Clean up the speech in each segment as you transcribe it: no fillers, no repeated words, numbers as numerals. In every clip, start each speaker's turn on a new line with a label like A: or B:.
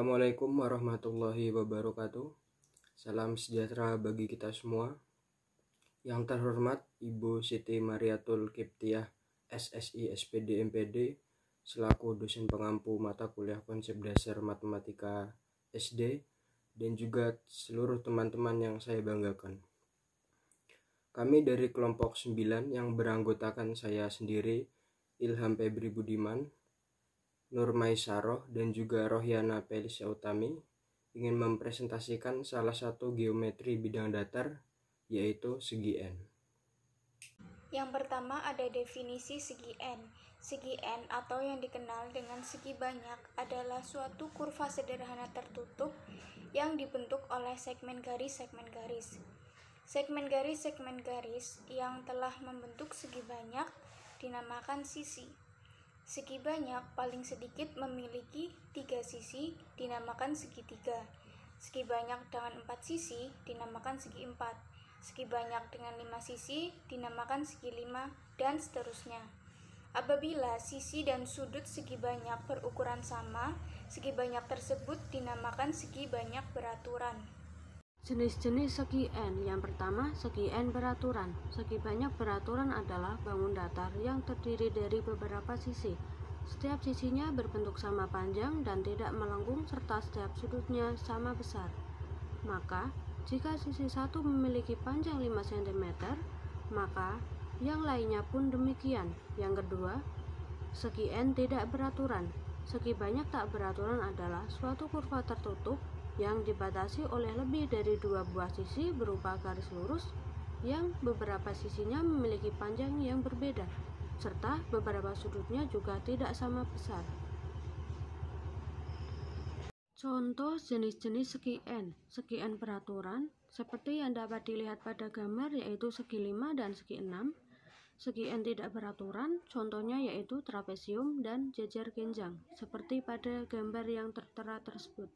A: Assalamualaikum warahmatullahi wabarakatuh. Salam sejahtera bagi kita semua. Yang terhormat Ibu Siti Mariatul Kiptiah SSI SPD MPD selaku dosen pengampu mata kuliah konsep dasar matematika SD dan juga seluruh teman-teman yang saya banggakan. Kami dari kelompok 9 yang beranggotakan saya sendiri, Ilham Febri Budiman, Nur Maisaroh, dan juga Rohyana Felicia Utami ingin mempresentasikan salah satu geometri bidang datar, yaitu segi N.
B: Yang pertama ada definisi segi N. Segi N atau yang dikenal dengan segi banyak adalah suatu kurva sederhana tertutup yang dibentuk oleh segmen garis-segmen garis. Segmen garis yang telah membentuk segi banyak dinamakan sisi. Segi banyak paling sedikit memiliki 3 sisi dinamakan segitiga. Segi banyak dengan 4 sisi dinamakan segi 4. Segi banyak dengan 5 sisi dinamakan segi 5, dan seterusnya. Apabila sisi dan sudut segi banyak berukuran sama, segi banyak tersebut dinamakan segi banyak beraturan.
C: Jenis-jenis segi N. Yang pertama, segi N beraturan. Segi banyak beraturan adalah bangun datar yang terdiri dari beberapa sisi. Setiap sisinya berbentuk sama panjang dan tidak melengkung serta setiap sudutnya sama besar. Maka, jika sisi satu memiliki panjang 5 cm, maka yang lainnya pun demikian. Yang kedua, segi N tidak beraturan. Segi banyak tak beraturan adalah suatu kurva tertutup yang dibatasi oleh lebih dari 2 buah sisi berupa garis lurus yang beberapa sisinya memiliki panjang yang berbeda, serta beberapa sudutnya juga tidak sama besar. Contoh jenis-jenis segi N. Segi N beraturan seperti yang dapat dilihat pada gambar, yaitu segi 5 dan segi 6. Segi N tidak beraturan contohnya yaitu trapesium dan jejer genjang seperti pada gambar yang tertera tersebut.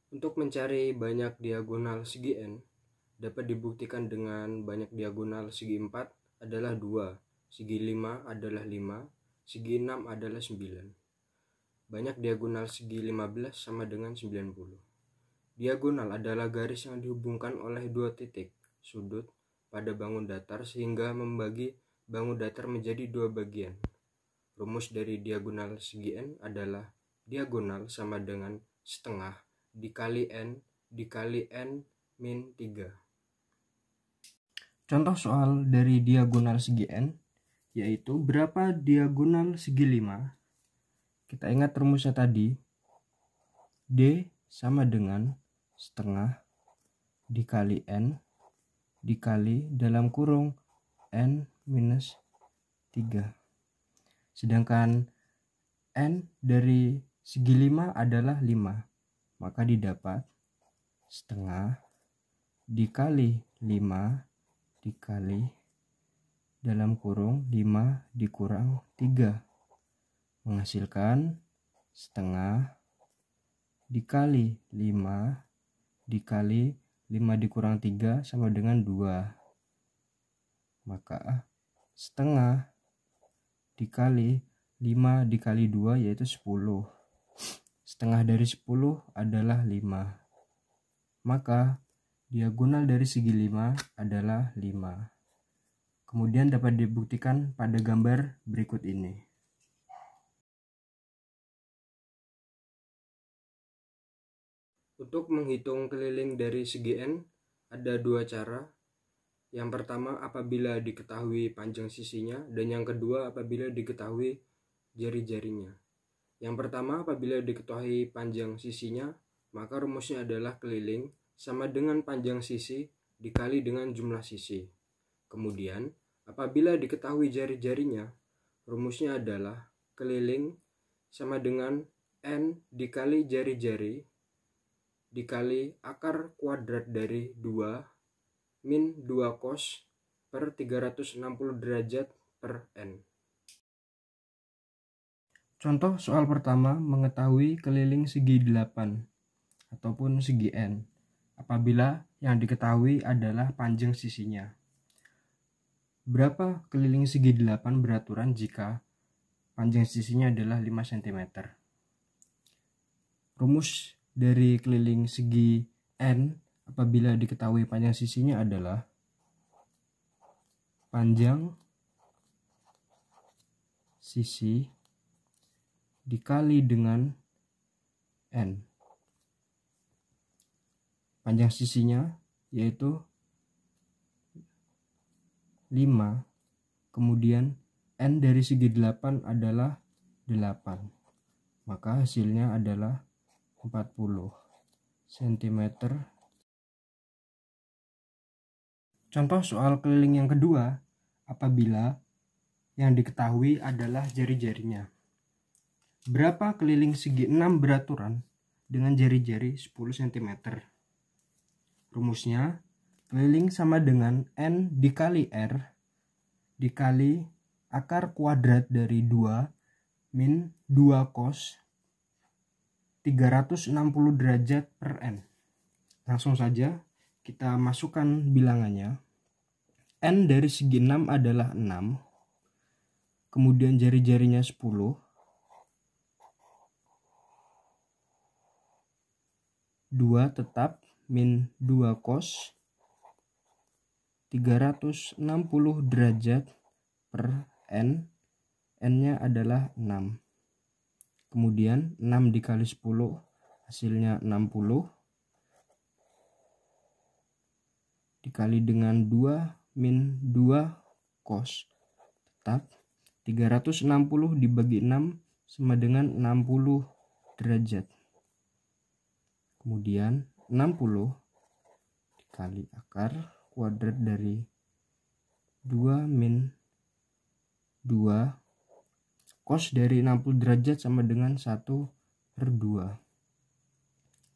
A: Untuk mencari banyak diagonal segi N dapat dibuktikan dengan banyak diagonal segi 4 adalah 2, segi 5 adalah 5, segi 6 adalah 9. Banyak diagonal segi 15 sama dengan 90. Diagonal adalah garis yang dihubungkan oleh 2 titik sudut pada bangun datar sehingga membagi bangun datar menjadi 2 bagian. Rumus dari diagonal segi N adalah diagonal sama dengan setengah dikali N dikali N min 3. Contoh soal dari diagonal segi N yaitu berapa diagonal segi 5. Kita ingat rumusnya tadi, D sama dengan setengah dikali N dikali dalam kurung N minus 3. Sedangkan N dari segi 5 adalah 5. Maka didapat setengah dikali 5 dikali dalam kurung 5 dikurang 3 menghasilkan setengah dikali 5 dikali 5 dikurang 3 sama dengan 2. Maka setengah dikali 5 dikali 2 yaitu 10. Setengah dari 10 adalah 5. Maka diagonal dari segi 5 adalah 5. Kemudian dapat dibuktikan pada gambar berikut ini. Untuk menghitung keliling dari segi N ada 2 cara. Yang pertama apabila diketahui panjang sisinya, dan yang kedua apabila diketahui jari-jarinya. Yang pertama apabila diketahui panjang sisinya, maka rumusnya adalah keliling sama dengan panjang sisi dikali dengan jumlah sisi. Kemudian apabila diketahui jari-jarinya, rumusnya adalah keliling sama dengan N dikali jari-jari dikali akar kuadrat dari 2 min 2 cos per 360 derajat per N. Contoh soal pertama mengetahui keliling segi 8 ataupun segi N apabila yang diketahui adalah panjang sisinya. Berapa keliling segi 8 beraturan jika panjang sisinya adalah 5 cm? Rumus dari keliling segi N apabila diketahui panjang sisinya adalah panjang sisi dikali dengan N. Panjang sisinya yaitu 5, kemudian N dari segi 8 adalah 8, maka hasilnya adalah 40 cm. Contoh soal keliling yang kedua, apabila yang diketahui adalah jari-jarinya. Berapa keliling segi 6 beraturan dengan jari-jari 10 cm? Rumusnya, keliling sama dengan N dikali R dikali akar kuadrat dari 2 min 2 cos 360 derajat per N. Langsung saja kita masukkan bilangannya. N dari segi 6 adalah 6. Kemudian jari-jarinya 10. 2 tetap min 2 cos 360 derajat per N. N-nya adalah 6. Kemudian 6 dikali 10 hasilnya 60. Dikali dengan 2 min 2 cos tetap 360 dibagi 6 sama dengan 60 derajat. Kemudian 60 dikali akar kuadrat dari 2 min 2 cos dari 60 derajat sama dengan 1/2,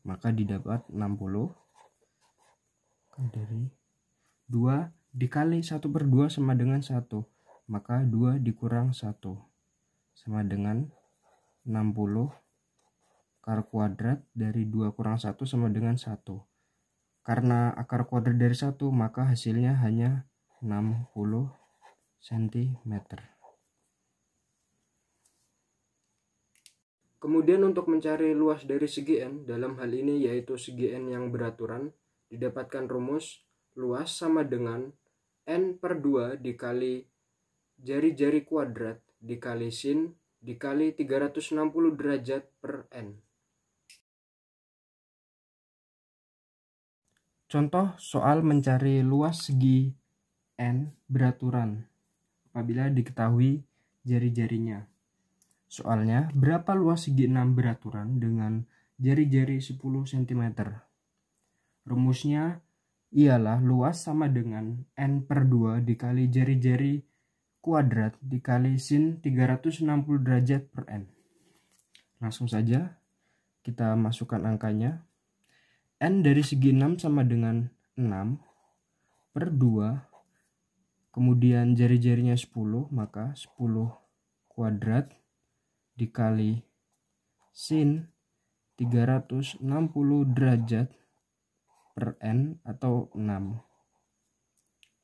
A: maka didapat 60 dari 2 dikali 1/2 sama dengan 1, maka 2 dikurang 1 sama dengan 60. Akar kuadrat dari 2 kurang 1 sama dengan 1. Karena akar kuadrat dari 1, maka hasilnya hanya 60 cm. Kemudian untuk mencari luas dari segi N, dalam hal ini yaitu segi N yang beraturan, didapatkan rumus luas sama dengan N/2 dikali jari-jari kuadrat dikali sin dikali 360 derajat per N. Contoh soal mencari luas segi N beraturan apabila diketahui jari-jarinya. Soalnya, berapa luas segi 6 beraturan dengan jari-jari 10 cm? Rumusnya ialah luas sama dengan N/2 dikali jari-jari kuadrat dikali sin 360 derajat per N. Langsung saja kita masukkan angkanya. N dari segi 6 sama dengan 6/2, kemudian jari-jarinya 10, maka 10 kuadrat dikali sin 360 derajat per N atau 6.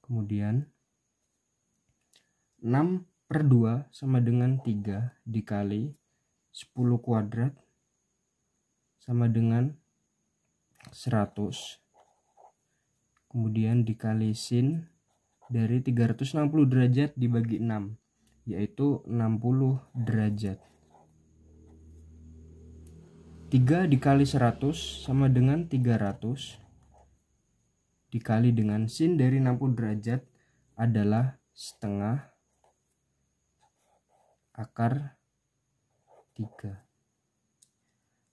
A: Kemudian 6/2 sama dengan 3 dikali 10 kuadrat sama dengan 100. Kemudian dikali sin dari 360 derajat dibagi 6, yaitu 60 derajat. 3 dikali 100 sama dengan 300. Dikali dengan sin dari 60 derajat adalah setengah akar 3.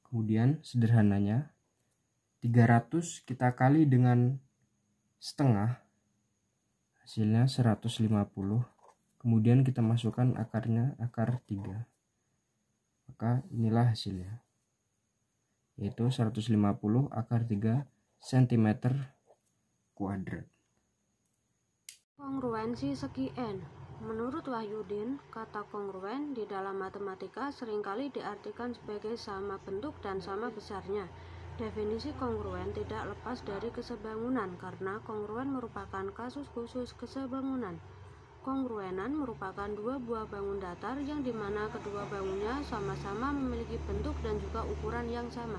A: Kemudian sederhananya 300 kita kali dengan setengah, hasilnya 150. Kemudian kita masukkan akarnya, akar 3. Maka inilah hasilnya, yaitu 150 akar 3 cm kuadrat.
C: Kongruensi segi N. Menurut Wahyudin, kata kongruen di dalam matematika seringkali diartikan sebagai sama bentuk dan sama besarnya. Definisi kongruen tidak lepas dari kesebangunan karena kongruen merupakan kasus khusus kesebangunan. Kongruenan merupakan dua buah bangun datar yang dimana kedua bangunnya sama-sama memiliki bentuk dan juga ukuran yang sama.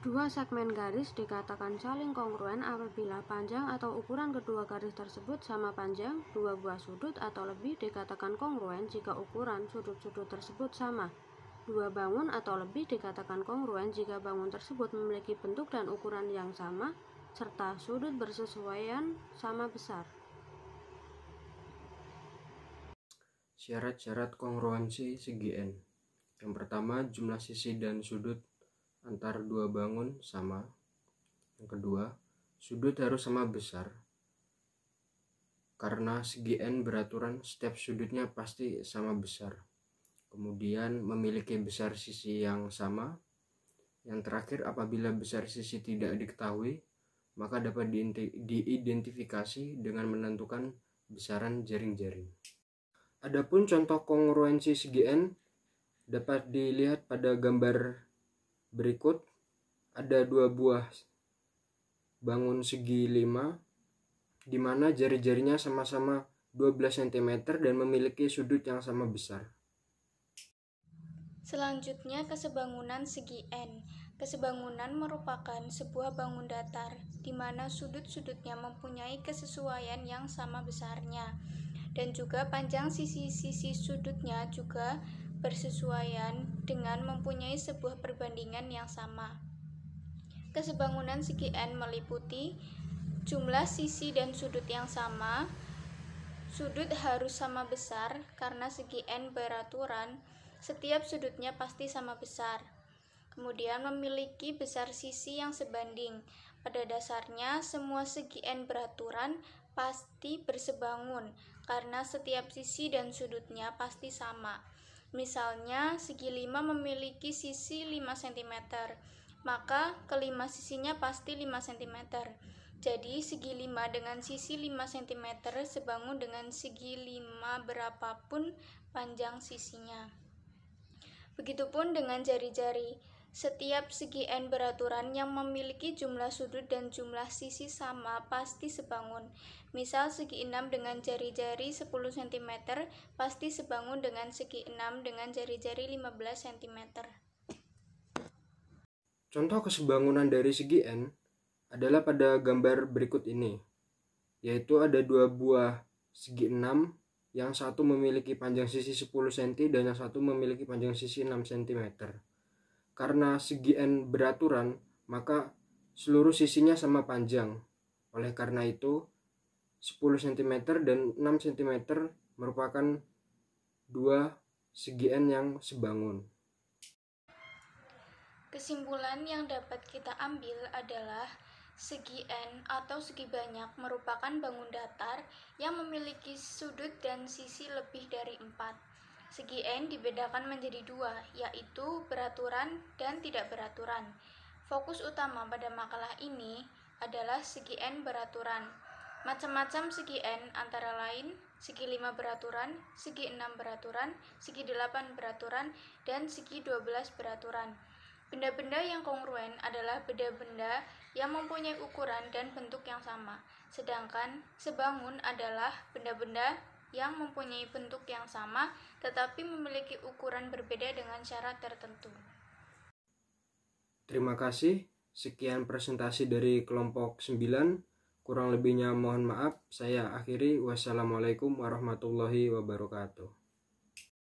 C: Dua segmen garis dikatakan saling kongruen apabila panjang atau ukuran kedua garis tersebut sama panjang. Dua buah sudut atau lebih dikatakan kongruen jika ukuran sudut-sudut tersebut sama. Dua bangun atau lebih dikatakan kongruen jika bangun tersebut memiliki bentuk dan ukuran yang sama, serta sudut bersesuaian sama besar.
A: Syarat-syarat kongruensi segi N. Yang pertama, jumlah sisi dan sudut antar dua bangun sama. Yang kedua, sudut harus sama besar. Karena segi N beraturan, setiap sudutnya pasti sama besar. Kemudian, memiliki besar sisi yang sama. Yang terakhir, apabila besar sisi tidak diketahui, maka dapat diidentifikasi dengan menentukan besaran jaring-jaring. Adapun contoh kongruensi segi N dapat dilihat pada gambar berikut. Ada dua buah bangun segi 5 di mana jari-jarinya sama-sama 12 cm dan memiliki sudut yang sama besar.
B: Selanjutnya, kesebangunan segi N. Kesebangunan merupakan sebuah bangun datar di mana sudut-sudutnya mempunyai kesesuaian yang sama besarnya dan juga panjang sisi-sisi sudutnya juga bersesuaian dengan mempunyai sebuah perbandingan yang sama. Kesebangunan segi N meliputi jumlah sisi dan sudut yang sama. Sudut harus sama besar karena segi N beraturan, setiap sudutnya pasti sama besar. Kemudian memiliki besar sisi yang sebanding. Pada dasarnya semua segi N beraturan pasti bersebangun karena setiap sisi dan sudutnya pasti sama. Misalnya segi 5 memiliki sisi 5 cm, maka kelima sisinya pasti 5 cm. Jadi segi 5 dengan sisi 5 cm sebangun dengan segi 5 berapapun panjang sisinya. Begitupun dengan jari-jari. Setiap segi N beraturan yang memiliki jumlah sudut dan jumlah sisi sama pasti sebangun. Misal segi 6 dengan jari-jari 10 cm pasti sebangun dengan segi 6 dengan jari-jari 15 cm.
A: Contoh kesebangunan dari segi N adalah pada gambar berikut ini, yaitu ada dua buah segi 6, yang satu memiliki panjang sisi 10 cm dan yang satu memiliki panjang sisi 6 cm. Karena segi N beraturan, maka seluruh sisinya sama panjang. Oleh karena itu, 10 cm dan 6 cm merupakan dua segi N yang sebangun.
B: Kesimpulan yang dapat kita ambil adalah segi N atau segi banyak merupakan bangun datar yang memiliki sudut dan sisi lebih dari 4. Segi N dibedakan menjadi dua, yaitu beraturan dan tidak beraturan. Fokus utama pada makalah ini adalah segi N beraturan. Macam-macam segi N antara lain segi 5 beraturan, segi 6 beraturan, segi 8 beraturan, dan segi 12 beraturan. Benda-benda yang kongruen adalah benda-benda yang mempunyai ukuran dan bentuk yang sama, sedangkan sebangun adalah benda-benda yang mempunyai bentuk yang sama tetapi memiliki ukuran berbeda dengan syarat tertentu.
A: Terima kasih. Sekian presentasi dari kelompok 9. Kurang lebihnya mohon maaf. Saya akhiri. Wassalamualaikum warahmatullahi wabarakatuh.